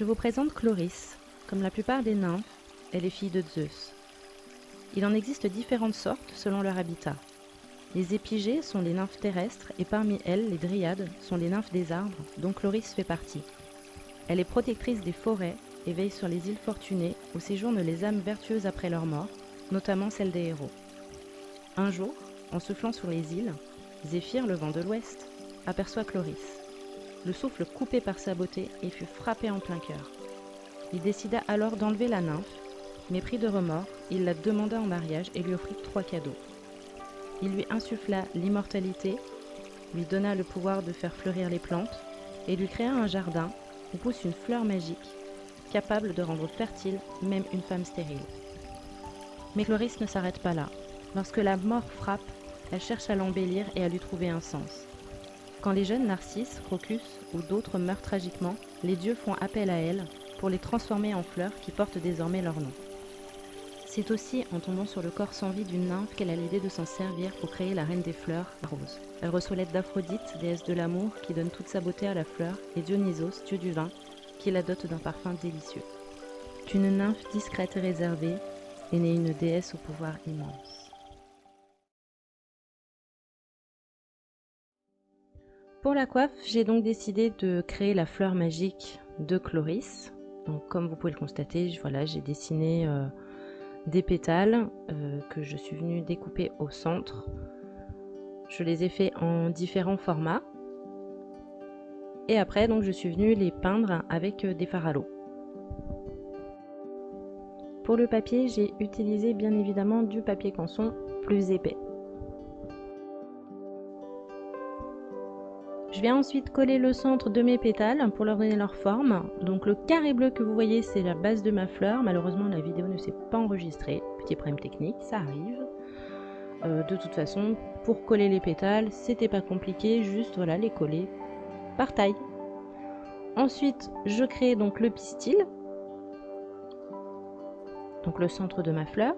Je vous présente Chloris. Comme la plupart des nymphes, elle est fille de Zeus. Il en existe différentes sortes selon leur habitat. Les épigées sont les nymphes terrestres et parmi elles, les dryades sont les nymphes des arbres, dont Chloris fait partie. Elle est protectrice des forêts et veille sur les îles fortunées où séjournent les âmes vertueuses après leur mort, notamment celles des héros. Un jour, en soufflant sur les îles, Zéphyr, le vent de l'ouest, aperçoit Chloris. Le souffle coupé par sa beauté et fut frappé en plein cœur. Il décida alors d'enlever la nymphe, mais pris de remords, il la demanda en mariage et lui offrit 3 cadeaux. Il lui insuffla l'immortalité, lui donna le pouvoir de faire fleurir les plantes et lui créa un jardin où pousse une fleur magique, capable de rendre fertile même une femme stérile. Mais Chloris ne s'arrête pas là. Lorsque la mort frappe, elle cherche à l'embellir et à lui trouver un sens. Quand les jeunes Narcisses, Crocus ou d'autres meurent tragiquement, les dieux font appel à elle pour les transformer en fleurs qui portent désormais leur nom. C'est aussi en tombant sur le corps sans vie d'une nymphe qu'elle a l'idée de s'en servir pour créer la reine des fleurs, la rose. Elle reçoit l'aide d'Aphrodite, déesse de l'amour, qui donne toute sa beauté à la fleur, et Dionysos, dieu du vin, qui la dote d'un parfum délicieux. Une nymphe discrète et réservée est née une déesse au pouvoir immense. Pour la coiffe, j'ai donc décidé de créer la fleur magique de Chloris. Donc, comme vous pouvez le constater, j'ai dessiné des pétales que je suis venue découper au centre. Je les ai faits en différents formats. Et après, donc, je suis venue les peindre avec des fards à l'eau. Pour le papier, j'ai utilisé bien évidemment du papier canson plus épais. Je viens ensuite coller le centre de mes pétales pour leur donner leur forme. Donc le carré bleu que vous voyez, c'est la base de ma fleur. Malheureusement, la vidéo ne s'est pas enregistrée. Petit problème technique, ça arrive. De toute façon, pour coller les pétales, c'était pas compliqué, juste voilà, les coller par taille. Ensuite, je crée donc le pistil, donc le centre de ma fleur.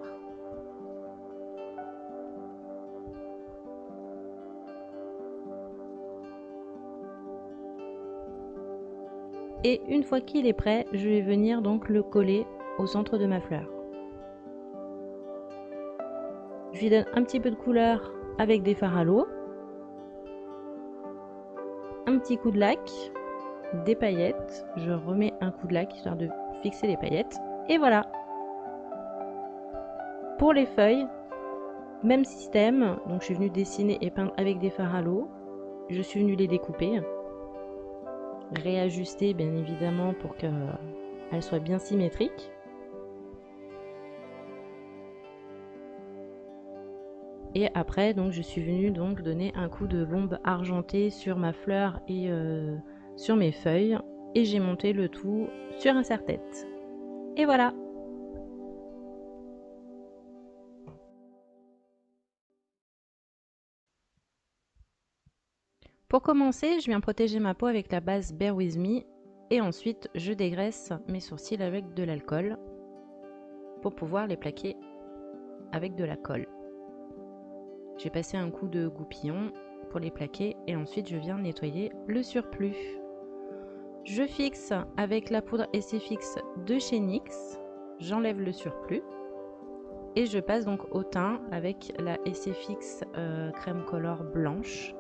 Et une fois qu'il est prêt, je vais venir donc le coller au centre de ma fleur. Je lui donne un petit peu de couleur avec des fards à l'eau, un petit coup de lac, des paillettes, je remets un coup de lac histoire de fixer les paillettes, et voilà. Pour les feuilles, même système, donc je suis venue dessiner et peindre avec des fards à l'eau, je suis venue les découper, réajuster bien évidemment pour qu'elles soient bien symétriques. Et après, donc, je suis venue donc donner un coup de bombe argentée sur ma fleur et sur mes feuilles. Et j'ai monté le tout sur un serre-tête. Et voilà! Pour commencer, je viens protéger ma peau avec la base Bear With Me. Et ensuite, je dégraisse mes sourcils avec de l'alcool pour pouvoir les plaquer avec de la colle. J'ai passé un coup de goupillon pour les plaquer et ensuite je viens nettoyer le surplus. Je fixe avec la poudre SFX de chez NYX, j'enlève le surplus et je passe donc au teint avec la SFX crème color blanche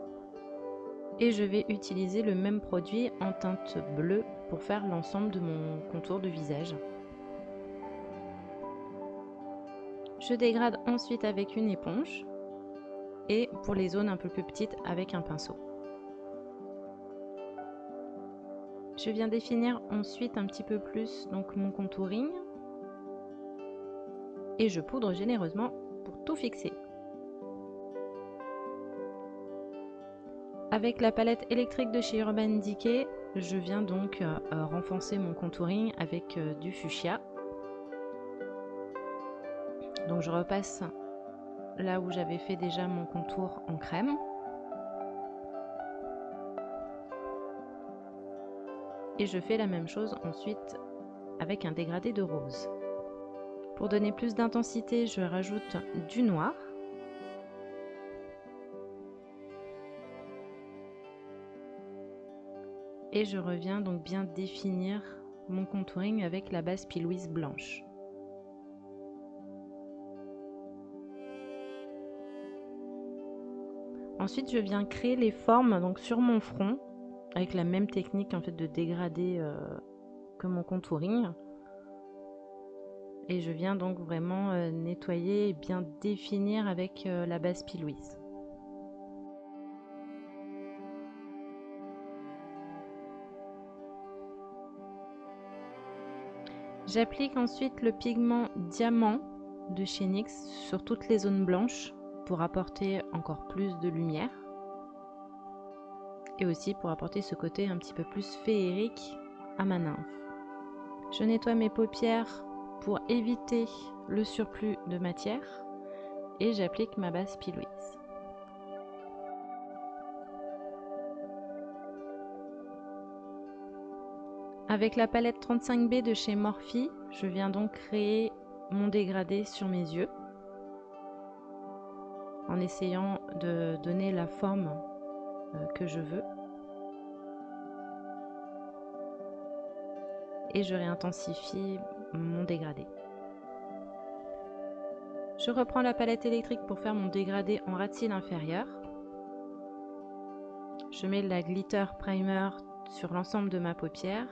et je vais utiliser le même produit en teinte bleue pour faire l'ensemble de mon contour de visage. Je dégrade ensuite avec une éponge et pour les zones un peu plus petites avec un pinceau. Je viens définir ensuite un petit peu plus donc mon contouring et je poudre généreusement pour tout fixer. Avec la palette électrique de chez Urban Decay, je viens donc renforcer mon contouring avec du fuchsia. Donc je repasse là où j'avais fait déjà mon contour en crème. Et je fais la même chose ensuite avec un dégradé de rose. Pour donner plus d'intensité, je rajoute du noir. Et je reviens donc bien définir mon contouring avec la base P. blanche. Ensuite, je viens créer les formes donc sur mon front avec la même technique en fait de dégradé que mon contouring. Et je viens donc vraiment nettoyer et bien définir avec la base P. J'applique ensuite le pigment diamant de chez NYX sur toutes les zones blanches pour apporter encore plus de lumière et aussi pour apporter ce côté un petit peu plus féerique à ma nymphe. Je nettoie mes paupières pour éviter le surplus de matière et j'applique ma base P. Avec la palette 35B de chez Morphe, je viens donc créer mon dégradé sur mes yeux en essayant de donner la forme que je veux. Et je réintensifie mon dégradé. Je reprends la palette électrique pour faire mon dégradé en ras de cils inférieur. Je mets la glitter primer sur l'ensemble de ma paupière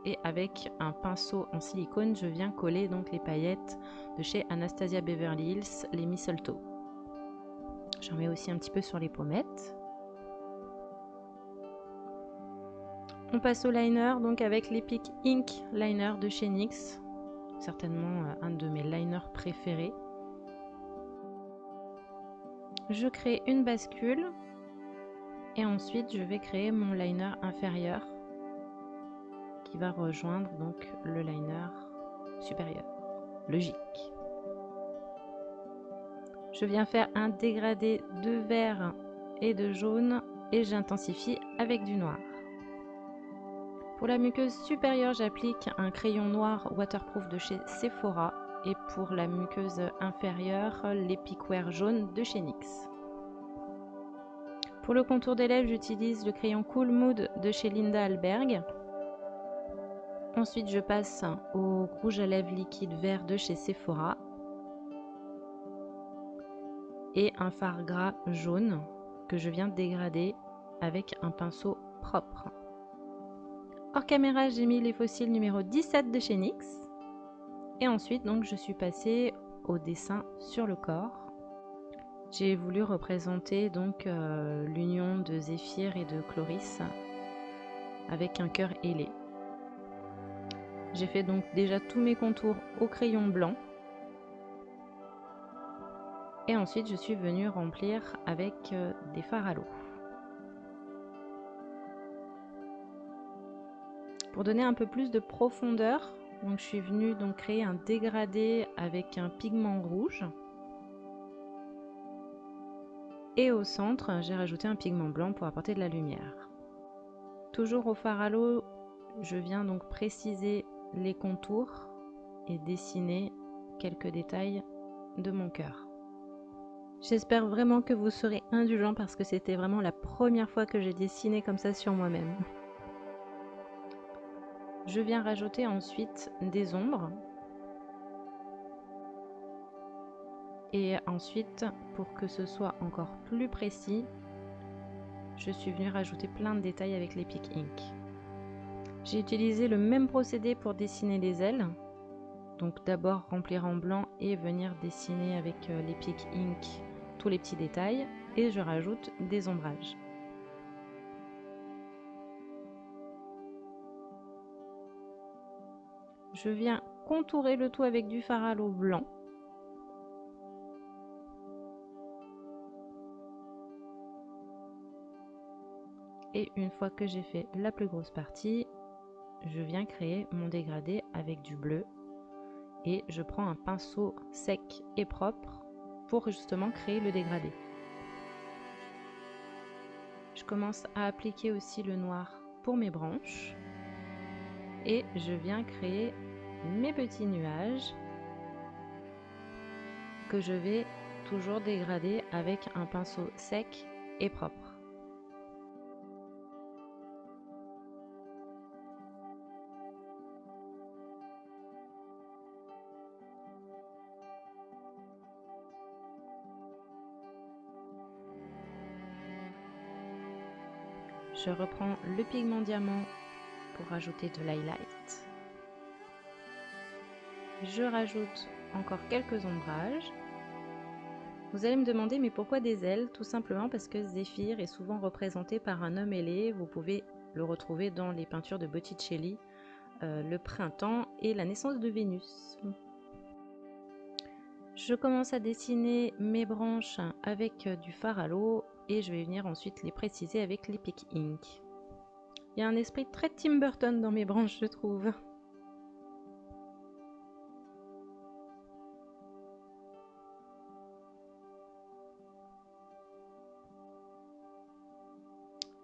et avec un pinceau en silicone, je viens coller donc les paillettes de chez Anastasia Beverly Hills, les Mistletoe. J'en mets aussi un petit peu sur les pommettes. On passe au liner donc avec l'Epic Ink Liner de chez NYX, certainement un de mes liners préférés. Je crée une bascule et ensuite je vais créer mon liner inférieur qui va rejoindre donc le liner supérieur, logique. Je viens faire un dégradé de vert et de jaune et j'intensifie avec du noir. Pour la muqueuse supérieure, j'applique un crayon noir waterproof de chez Sephora et pour la muqueuse inférieure, l'Epic Wear jaune de chez NYX. Pour le contour des lèvres, j'utilise le crayon Cool Mood de chez Linda Alberg. Ensuite, je passe au rouge à lèvres liquide vert de chez Sephora et un fard gras jaune que je viens dégrader avec un pinceau propre. Hors caméra, j'ai mis les fossiles numéro 17 de chez NYX. Et ensuite, donc, je suis passée au dessin sur le corps. J'ai voulu représenter donc l'union de Zéphyr et de Chloris avec un cœur ailé. J'ai fait donc déjà tous mes contours au crayon blanc. Et ensuite, je suis venue remplir avec des fards à l'eau. Pour donner un peu plus de profondeur, donc je suis venue donc créer un dégradé avec un pigment rouge. Et au centre, j'ai rajouté un pigment blanc pour apporter de la lumière. Toujours au fard à l'eau, je viens donc préciser les contours et dessiner quelques détails de mon cœur. J'espère vraiment que vous serez indulgents parce que c'était vraiment la première fois que j'ai dessiné comme ça sur moi-même. Je viens rajouter ensuite des ombres. Et ensuite, pour que ce soit encore plus précis, je suis venue rajouter plein de détails avec l'Epic Ink. J'ai utilisé le même procédé pour dessiner les ailes. Donc d'abord remplir en blanc et venir dessiner avec l'Epic Ink tous les petits détails. Et je rajoute des ombrages. Je viens contourer le tout avec du fard à l'eau blanc. Et une fois que j'ai fait la plus grosse partie, je viens créer mon dégradé avec du bleu. Et je prends un pinceau sec et propre pour justement créer le dégradé. Je commence à appliquer aussi le noir pour mes branches. Et je viens créer mes petits nuages que je vais toujours dégrader avec un pinceau sec et propre. Je reprends le pigment diamant pour rajouter de l'highlight. Je rajoute encore quelques ombrages. Vous allez me demander mais pourquoi des ailes? Tout simplement parce que Zéphyr est souvent représenté par un homme ailé. Vous pouvez le retrouver dans les peintures de Botticelli, le printemps et la naissance de Vénus. Je commence à dessiner mes branches avec du fard à l'eau et je vais venir ensuite les préciser avec l'Epic Ink. Il y a un esprit très Tim Burton dans mes branches, je trouve.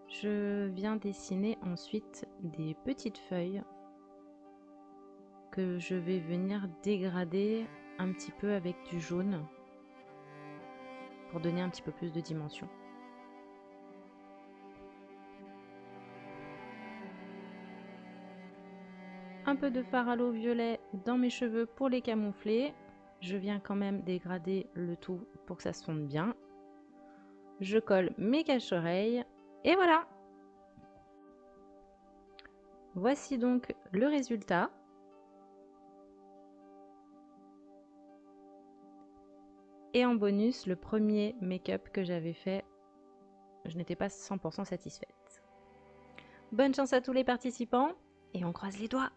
Je viens dessiner ensuite des petites feuilles que je vais venir dégrader un petit peu avec du jaune pour donner un petit peu plus de dimension. Un peu de fard à l'eau violet dans mes cheveux pour les camoufler. Je viens quand même dégrader le tout pour que ça se fonde bien. Je colle mes cache-oreilles et voilà! Voici donc le résultat. Et en bonus, le premier make-up que j'avais fait, je n'étais pas 100% satisfaite. Bonne chance à tous les participants et on croise les doigts!